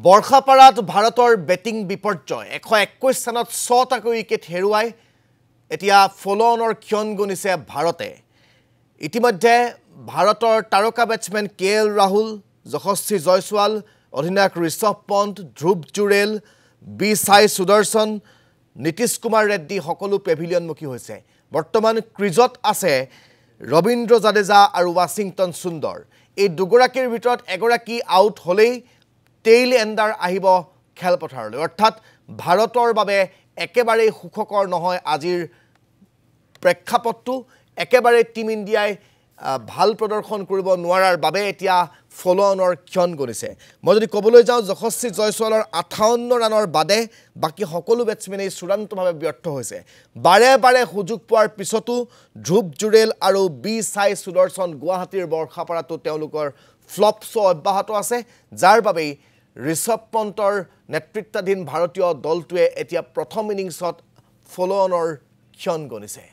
বৰ্ষাপাৰাত ভাৰতৰ বেটিং বিপৰ্যয় 121 স্থানত 6টাকৈ উইকেট হেৰুৱাই এতিয়া ফলোঅনৰ ক্ষণ গণিছে ভাৰতে ইতিমধ্যে ভাৰতৰ তাৰকা বেটসমেন কেএল ৰাহুল যশস্বী জয়সৱাল অধিনায়ক ঋষভ পন্ত ধ্ৰুৱ জুৰেল বি সাই সুদৰ্শন নীতিশ কুমাৰ ৰেড্ডি সকলো পেভিলিয়নমুখী হৈছে বৰ্তমান ক্ৰিজত আছে ৰবীন্দ্ৰ জাদেজা আৰু ৱাশ্বিংটন সুন্দৰ এই দুগৰাকীৰ ভিতৰত এগৰাকী আউট হলেই টেইল এণ্ডাৰ আহিব খেলপথাৰলৈ অৰ্থাৎ ভাৰতৰ বাবে একেবাৰে সুখকৰ নহয় আজিৰ প্ৰেক্ষাপটটো একেবাৰে টিম ইণ্ডিয়াই ভাল প্ৰদৰ্শন কৰিব নোৱাৰাৰ বাবে এতিয়া ফলোঅনৰ ক্ষণ গণিছে মই যদি ক'বলৈ যাওঁ যশস্বী জয়সৱালৰ 58 ৰানৰ বাদে বাকি সকলো বেটসমেনেই চূড়ান্তভাৱে ব্যৰ্থ হৈছে বাৰে বাৰে সুযোগ পোৱাৰ পিছতো ধ্ৰুৱ জুৰেল আৰু বি সাই সুদৰ্শন গুৱাহাটীৰ বৰ্ষাপাৰাটো তেওঁলোকৰ ফ্লপ শ্ব অব্যাহত আছে যাৰ বাবে ঋষভ পন্তৰ নেতৃত্বাধীন ভাৰতীয় দলটোৱে এতিয়া প্ৰথম ইনিংছত ফলোঅনৰ ক্ষণ গণিছে